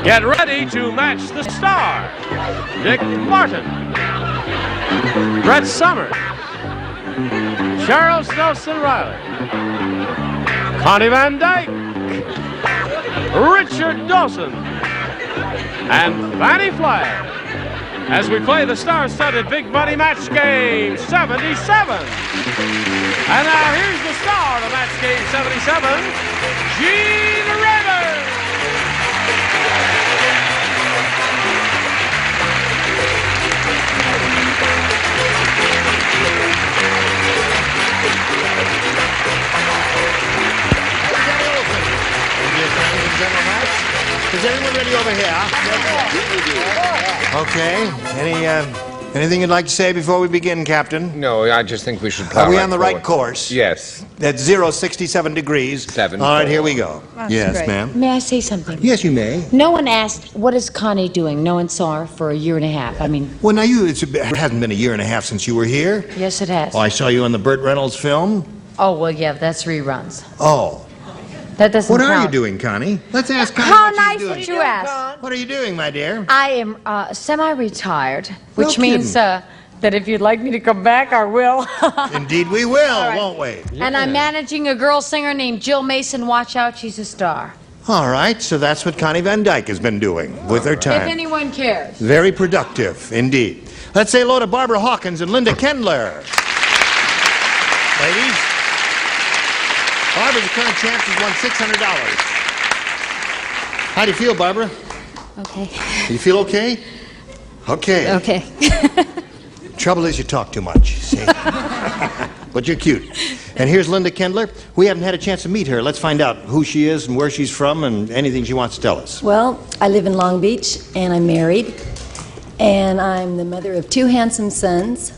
Get ready to match the star. Dick Martin, Brett Summers, Charles Nelson Reilly, Conny Van Dyke, Richard Dawson, and Fannie Flagg as we play the star-studded Big Money Match Game 77. And now here's the star of Match Game 77, Gene Raymer. Is everyone ready over here? Okay. Anything you'd like to say before we begin, Captain? No, I just think we should plow Are we right on the forward. right course? Yes. That's 067 degrees. 7. All right, here we go. That's Yes, great. ma'am. May I say something? Yes, you may. No one asked, what is Connie doing? No one saw her for a year and a half. I mean, Well, now it hasn't been a year and a half since you were here. yes, it has. Oh, I saw you on the Burt Reynolds film. Oh, well, yeah, that's reruns. Oh. That doesn't What count. are you doing, Connie? Let's ask Connie How what she's nice doing. that you asked. What are you doing, my dear? I am semi-retired, which No means that if you'd like me to come back, I will. Indeed we will, right. won't we? And I'm managing a girl singer named Jill Mason. Watch out, she's a star. All right, so that's what Connie Van Dyke has been doing with her If time. anyone cares. Very productive, indeed. Let's say hello to Barbara Hawkins and Linda Kendler. Ladies, Barbara, the current champ, has won $600. How do you feel, Barbara? Okay. You feel okay? Okay. Okay. Trouble is you talk too much, see? But you're cute. And here's Linda Kendler. We haven't had a chance to meet her. Let's find out who she is and where she's from and anything she wants to tell us. Well, I live in Long Beach, and I'm married, and I'm the mother of 2 handsome sons,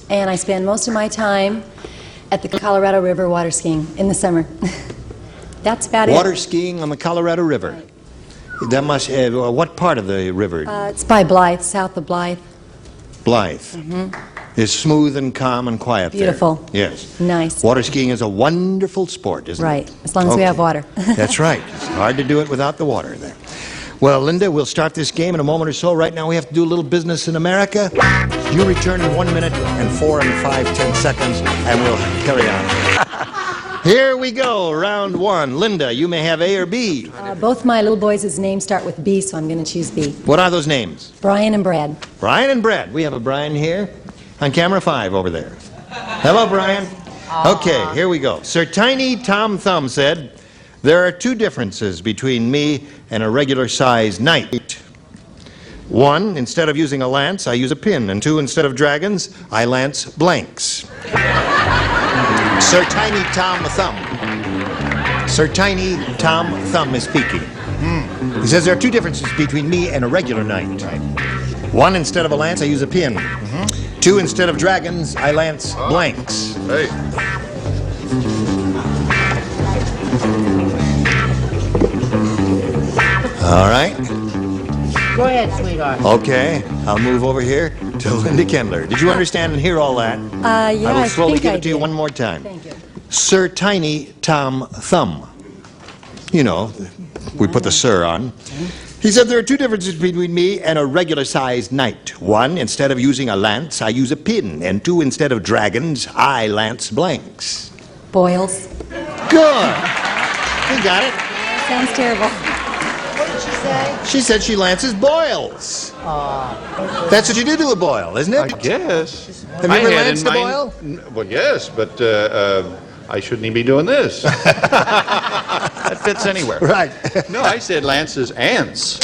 and I spend most of my time at the Colorado River water skiing in the summer. That's about Water it. skiing on the Colorado River. That must, what part of the river? It's by Blythe, south of Blythe. Blythe. It's smooth and calm and quiet Beautiful. there. Yes. Nice. Water skiing is a wonderful sport, isn't Right, it? as long as we have water. That's right. It's hard to do it without the water there. Well, Linda, we'll start this game in a moment or so. Right now we have to do a little business in America. You return in 1 minute and 4 and 5, 10 seconds, and we'll carry on. Here we go, round 1. Linda, you may have A or B. Both my little boys' names start with B, so I'm going to choose B. What are those names? Brian and Brad. Brian and Brad. We have a Brian here on camera 5 over there. Hello, Brian. Okay, here we go. Sir Tiny Tom Thumb said, there are 2 differences between me and a regular-sized knight. 1, instead of using a lance, I use a pin. And 2, instead of dragons, I lance blanks. Sir Tiny Tom Thumb. Sir Tiny Tom Thumb is speaking. He says there are 2 differences between me and a regular knight. 1, instead of a lance, I use a pin. 2, instead of dragons, I lance blanks. Hey. All right. Go ahead, sweetheart. Okay, I'll move over here to Linda Kendler. Did you understand and hear all that? Yeah, I will slowly think give I it to you did. one more time. Thank you. Sir Tiny Tom Thumb. You know, we put the sir on. He said there are 2 differences between me and a regular-sized knight. 1, instead of using a lance, I use a pin. And 2, instead of dragons, I lance blanks. Boils. Good. We got it. Sounds terrible. What did she say? She said she lances boils. That's what you do to a boil, isn't I it? guess. Have you ever lanced a boil? Well, yes, but I shouldn't even be doing this. That fits anywhere. Right. No, I said Lance's ants.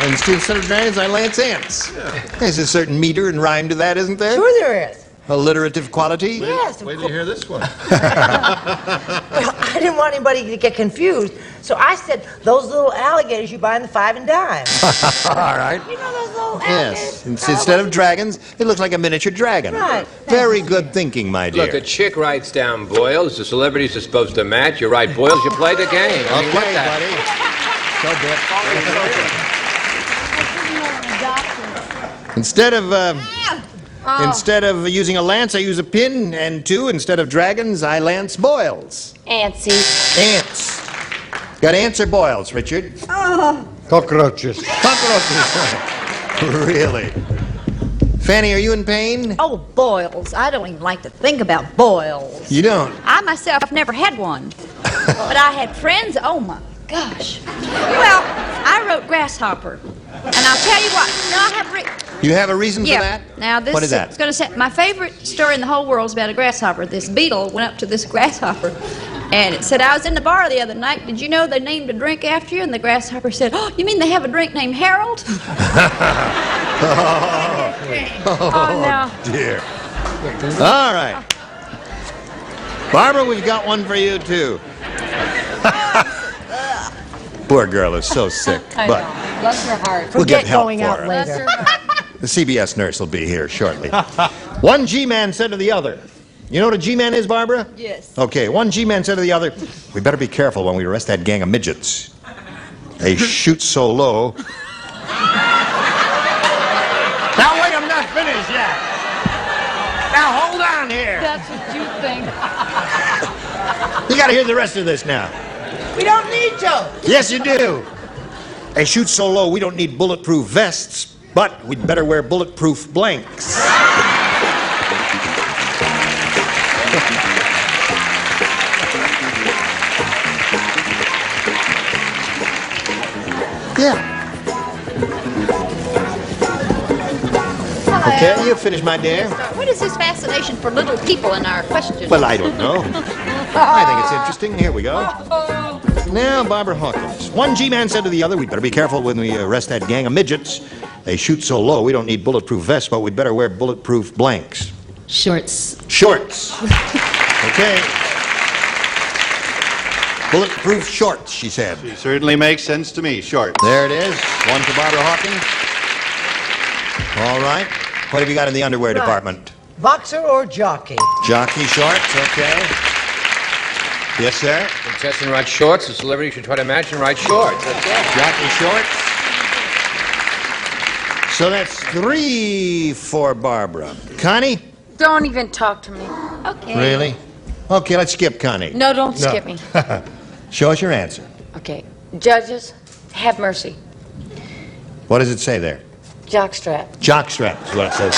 And instead of dragons, I lance ants. There's a certain meter and rhyme to that, isn't there? Sure there is. Alliterative quality? Yes, of Wait till you hear this one. Well, I didn't want anybody to get confused, so I said those little alligators you buy in the 5 and dime. All right. You know those little Yes. alligators? Instead of dragons, it looks like a miniature dragon. Right. Very good thinking, my dear. Look, a chick writes down boils. The celebrities are supposed to match. You write boils, you play the game. I mean, what Okay, the- buddy. Instead of using a lance, I use a pin. And 2, instead of dragons, I lance boils. Antsy. Ants. Got to answer boils, Richard. Cockroaches. Cockroaches. Really? Fannie, are you in pain? Oh, boils. I don't even like to think about boils. You don't? I myself never had one. But I had friends, oh my gosh. Well, I wrote Grasshopper. And I'll tell you what, You have a reason for that? Now this What is that? It's going to say my favorite story in the whole world is about a grasshopper. This beetle went up to this grasshopper and it said, I was in the bar the other night. Did you know they named a drink after you? And the grasshopper said, oh, you mean they have a drink named Harold? Oh, dear. All right. Barbara, we've got one for you, too. Poor girl is so sick. But Bless her heart. we'll get help going for out her. later. The CBS nurse will be here shortly. One G-man said to the other, you know what a G-man is, Barbara? Yes. Okay, one G-man said to the other, we better be careful when we arrest that gang of midgets. They shoot so low. Now wait, I'm not finished yet. Now hold on here. That's what you think. You gotta hear the rest of this now. We don't need to. Yes, you do. They shoot so low, we don't need bulletproof vests, but we'd better wear bulletproof blanks. Yeah. Okay, you finish, my dear. What is this fascination for little people in our question? Well, I don't know. I think it's interesting. Here we go. Now, Barbara Hawkins. One G-man said to the other, we'd better be careful when we arrest that gang of midgets. They shoot so low, we don't need bulletproof vests, but we'd better wear bulletproof blanks. Shorts. Shorts. Okay. Bulletproof shorts, she said. She certainly makes sense to me. Short. There it is. One for Barbara Hawkins. All right. What have you got in the underwear department? Boxer or jockey? Jockey shorts, okay. Yes, sir. Contestant writes shorts. The celebrity should try to match and write shorts. That's it. Jockey shorts. So that's 3 for Barbara. Connie? Don't even talk to me. Okay. Really? Okay, let's skip Connie. No, don't skip me. Show us your answer. Okay. Judges, have mercy. What does it say there? Jockstrap. Jockstrap is what it says.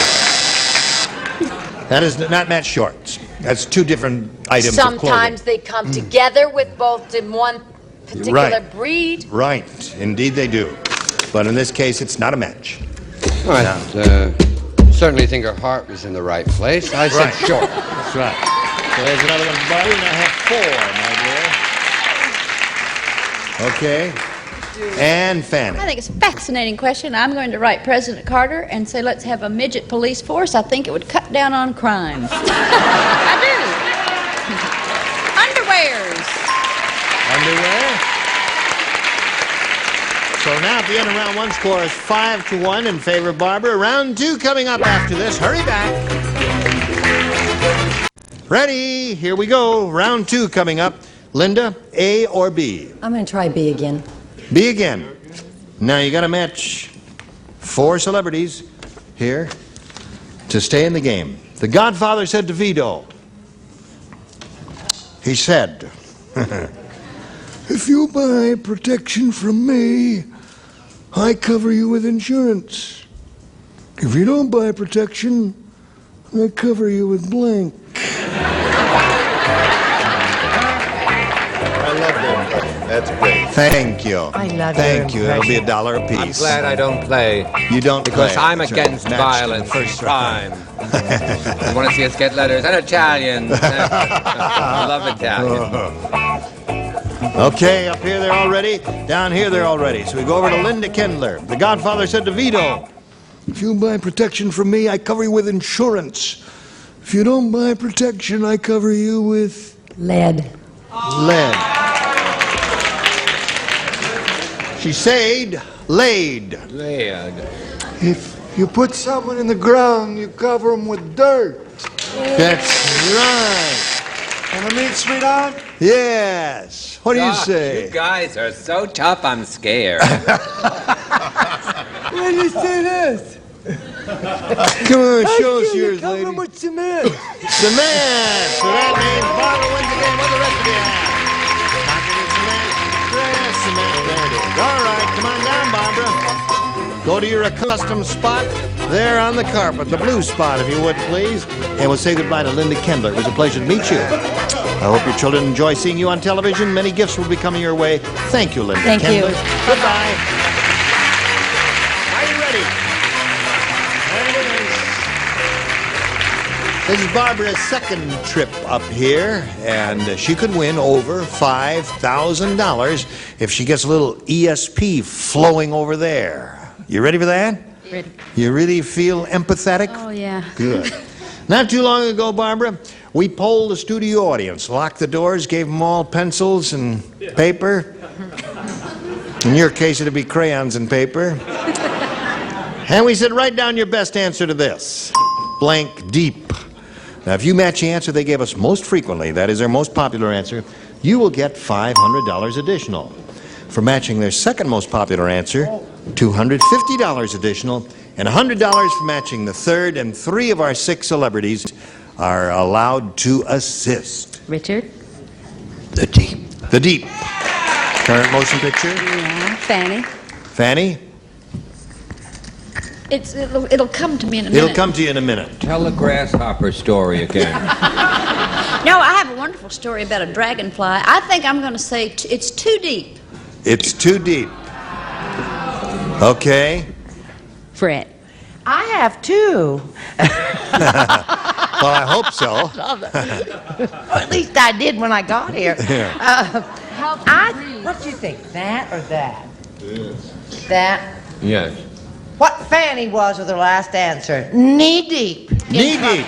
That is not match shorts. That's 2 different items of clothing. Sometimes they come together with both in one particular Right. breed. Right. Indeed they do. But in this case, it's not a match. I certainly think her heart was in the right place. I said Right. short. That's right. So there's another one, buddy, and I have 4, my dear. Okay. And Fannie. I think it's a fascinating question. I'm going to write President Carter and say, let's have a midget police force. I think it would cut down on crime. I do. Underwears. Underwear. So now at the end of round 1, score is 5-1 in favor of Barbara. Round 2 coming up after this. Hurry back. Ready? Here we go. Round 2 coming up. Linda, A or B? I'm going to try B again. B again. Now you got to match 4 celebrities here to stay in the game. The Godfather said to Vito, he said, if you buy protection from me, I cover you with insurance. If you don't buy protection, I cover you with blank. I love that. That's great. Thank you. I love Thank your you. It'll be impression. $1 I'm apiece. glad I don't play. You don't Because play. I'm That's right. against Matched in the violence first and round. crime. You want to see us get letters? And Italians. I love Italian. Okay, up here they're all ready. Down here they're all ready. So we go over to Linda Kindler. The Godfather said to Vito, if you buy protection from me, I cover you with insurance. If you don't buy protection, I cover you with Lead. lead. She said, laid. If you put someone in the ground, you cover them with dirt. That's right. Want to meet, sweetheart? Yes. What do you say? You guys are so tough, I'm scared. Why do you say this? Come on, show us yours, Cover lady. them with cement. Cement. So that means Barbara wins the game. What the rest of you have? Not gonna cement. go to your accustomed spot there on the carpet, the blue spot, if you would, please. And we'll say goodbye to Linda Kendler. It was a pleasure to meet you. I hope your children enjoy seeing you on television. Many gifts will be coming your way. Thank you, Linda Thank you. Kendler. Goodbye. Are you ready? This is Barbara's second trip up here, and she could win over $5,000 if she gets a little ESP flowing over there. You ready for that? Ready. You really feel empathetic? Oh, yeah. Good. Not too long ago, Barbara, we polled the studio audience, locked the doors, gave them all pencils and paper. In your case, it'd be crayons and paper. And we said, write down your best answer to this. Blank deep. Now, if you match the answer they gave us most frequently, that is their most popular answer, you will get $500 additional. For matching their second most popular answer, $250 additional, and $100 for matching the third, and 3 of our 6 celebrities are allowed to assist. Richard? The deep. The deep. Current motion picture? Yeah, Fannie. Fannie? It'll come to me in a minute. It'll come to you in a minute. Tell the grasshopper story again. No, I have a wonderful story about a dragonfly. I think I'm going to say it's too deep. It's too deep. Okay. Fred? I have 2. Well, I hope so. Or at least I did when I got here. Yeah. What do you think, that or that? That? Yes. What Fannie was with her last answer. Knee deep. Knee deep.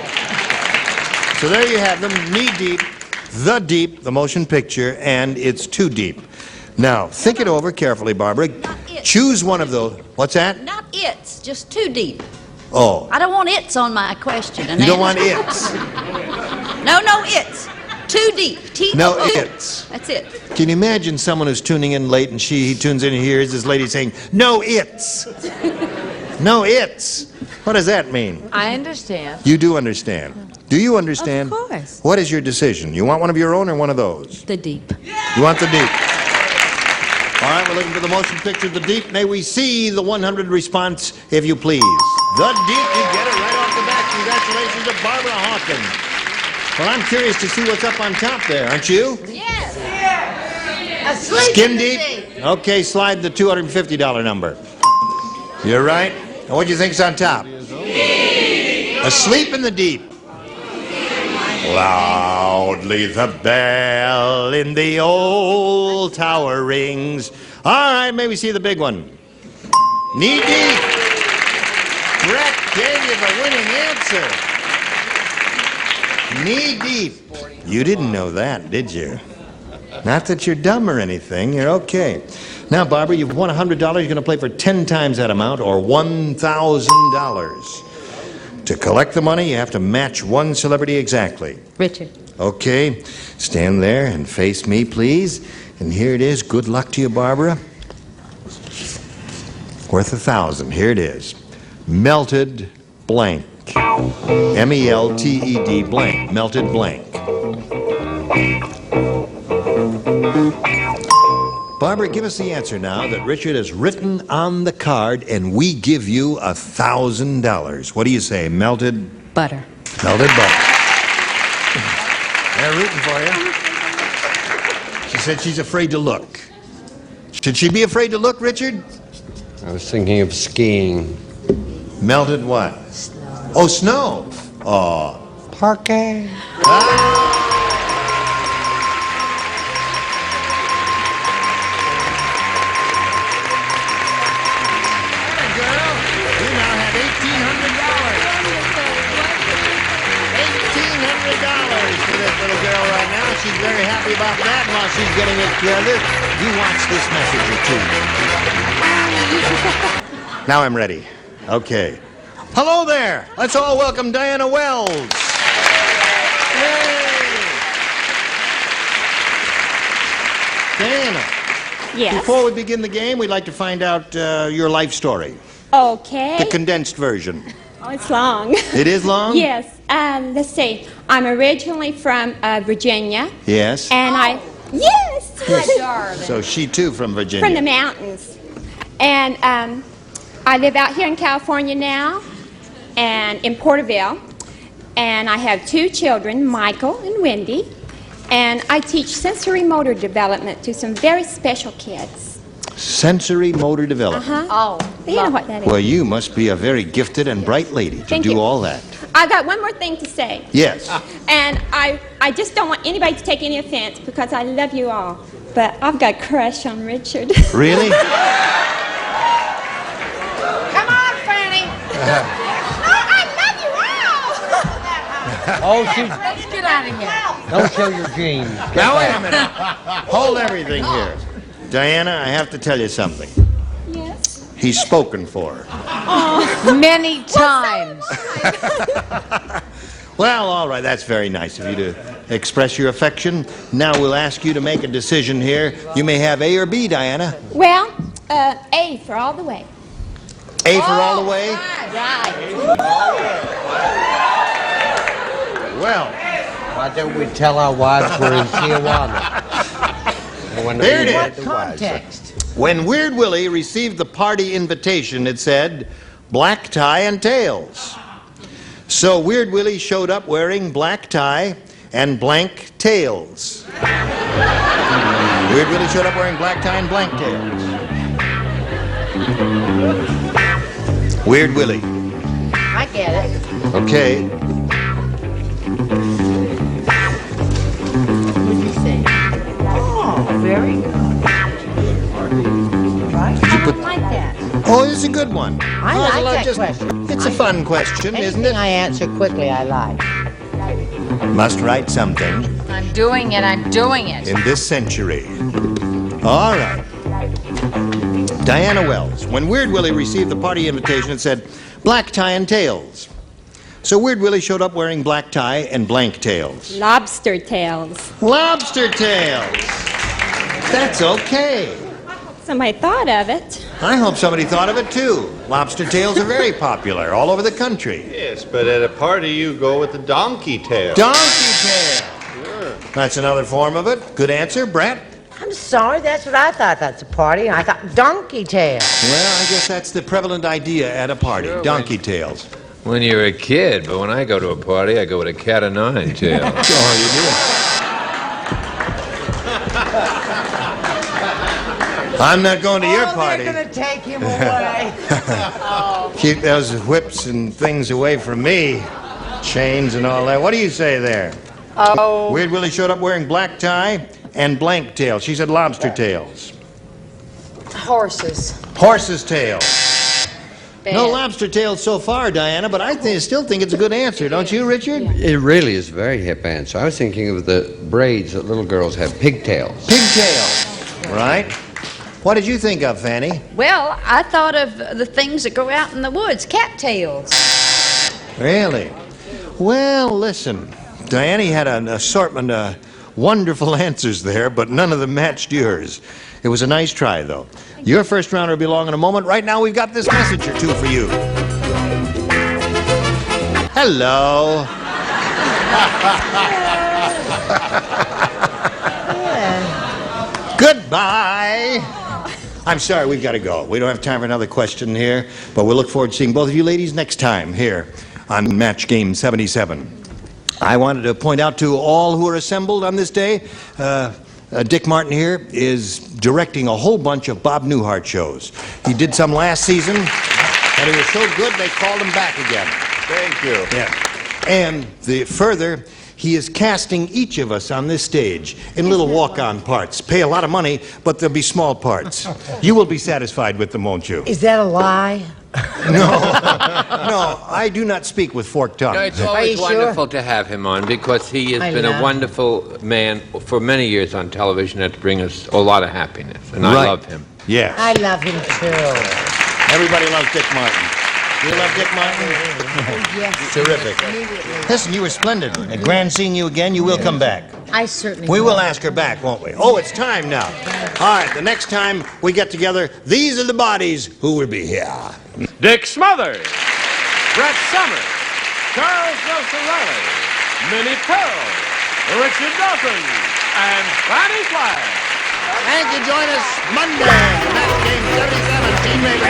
So there you have them, knee deep, the motion picture, and it's too deep. Now, think it over carefully, Barbara. Choose one of those. What's that? Not it's, just too deep. Oh. I don't want it's on my question. You don't want it's. No, it's. Too deep. T-O-O. No it's. That's it. Can you imagine someone who's tuning in late and he tunes in and hears this lady saying, no it's. No it's. What does that mean? I understand. You do understand. Do you understand? Of course. What is your decision? You want one of your own or one of those? The deep. You want the deep. All right, we're looking for the motion picture, The Deep. May we see the 100 response, if you please. The Deep, you get it right off the bat. Congratulations to Barbara Hawkins. Well, I'm curious to see what's up on top there, aren't you? Yes. Asleep Skin in the deep? deep. Okay, slide the $250 number. You're right. And what do you think's on top? Asleep in the deep. Loudly the bell in the old tower rings. All right, may we see the big one? Knee deep. Brett gave you the winning answer. Knee deep. You didn't know that, did you? Not that you're dumb or anything. You're okay. Now, Barbara, you've won $100. You're going to play for 10 times that amount, or $1,000. To collect the money, you have to match one celebrity exactly. Richard? Okay. Stand there and face me, please. And here it is. Good luck to you, Barbara. Worth $1,000. Here it is. Melted blank. M-E-L-T-E-D blank. Melted blank. Barbara, give us the answer now that Richard has written on the card, and we give you $1,000. What do you say? Melted? Butter. Melted butter. They're rooting for you. She said she's afraid to look. Should she be afraid to look, Richard? I was thinking of skiing. Melted what? Snow. Oh, snow. Oh. Parquet. She's very happy about that. And while she's getting it together, you watch this message or two. Now I'm ready. Okay. Hello there. Let's all welcome Diana Wells. Yay. Diana. Yes. Before we begin the game, we'd like to find out your life story. Okay. The condensed version. Oh, it's long. It is long? Yes. Let's see. I'm originally from Virginia. Yes. And Yes. So she too from Virginia. From the mountains. And I live out here in California now, and in Porterville, and I have 2 children, Michael and Wendy, and I teach sensory motor development to some very special kids. Sensory motor development. Oh, you know what that is. Well, you must be a very gifted and bright lady to Thank do you. all that. I've got one more thing to say. Yes. And I just don't want anybody to take any offense because I love you all. But I've got a crush on Richard. Really? Come on, Fannie. I love you all. Oh, Let's get out of here. don't show your jeans. Now, wait a minute. Hold everything here. Diana, I have to tell you something. Yes. He's spoken for. Many times. Well, all right, that's very nice of you to express your affection. Now we'll ask you to make a decision here. You may have A or B, Diana. Well, A for all the way. A for all the way? Well, Why don't we tell our wives we're in Tijuana? there it What is. Context. When Weird Willie received the party invitation, it said, black tie and tails. So Weird Willie showed up wearing black tie and blank tails. Weird Willie showed up wearing black tie and blank tails. Weird Willie. I get it. Okay. What did you say? Oh, very good. Right? Did you put... I like that. Oh, it's a good one. I Oh, like that just- question. It's a fun question, isn't Anything it? I answer quickly, I like. Must write something I'm doing it. I'm doing it. in this century. All right. Diana Wells. When Weird Willie received the party invitation, it said black tie and tails. So Weird Willie showed up wearing black tie and blank tails. Lobster tails. Lobster tails. That's okay. Somebody thought of it. I hope somebody thought of it too. Lobster tails are very popular all over the country. Yes, but at a party you go with the donkey tail. Donkey tail. That's another form of it. Good answer, Brett. I'm sorry, that's what I thought. That's a party. I thought donkey tail. Well, I guess that's the prevalent idea at a party. Sure, Donkey tails. When you're a kid, but when I go to a party, I go with a cat o' nine tail. Oh, you do. I'm not going to your party. They're going to take him away. Keep those whips and things away from me. Chains and all that. What do you say there? Oh. Weird Willie showed up wearing black tie and blank tail. She said lobster tails. Horses. Horse's tail. No Bad. lobster tails so far, Diana, but I still think it's a good answer, don't you, Richard? It really is a very hip answer. I was thinking of the braids that little girls have, pigtails. Pigtails. Right. What did you think of, Fannie? Well, I thought of the things that grow out in the woods, cattails. Really? Well, listen. Diana had an assortment of wonderful answers there, but none of them matched yours. It was a nice try, though. Your first rounder will be along in a moment. Right now, we've got this message or two for you. Hello. Goodbye. I'm sorry, we've got to go. We don't have time for another question here, but we'll look forward to seeing both of you ladies next time here on Match Game 77. I wanted to point out to all who are assembled on this day, Dick Martin here is directing a whole bunch of Bob Newhart shows. He did some last season, and he was so good they called him back again. Thank you. Yeah. And further, he is casting each of us on this stage in little walk-on parts. Pay a lot of money, but they'll be small parts. You will be satisfied with them, won't you? Is that a lie? No, I do not speak with forked tongue. No, it's always wonderful to have him on because he has been a wonderful man for many years on television and to bring us a lot of happiness. And I love him. Yes. I love him too. Everybody loves Dick Martin. You love Dick Martin? Yes. Terrific. Listen, you were splendid. And grand seeing you again. You will come back. I certainly We will ask her back, won't we? Oh, it's time now. All right, the next time we get together, these are the bodies who will be here. Dick Smothers, Brett Summers, Charles Nelson Reilly, Minnie Pearl, Richard Dawson, and Fannie Flagg. And you join us Monday, Match Game 77, Team Raven.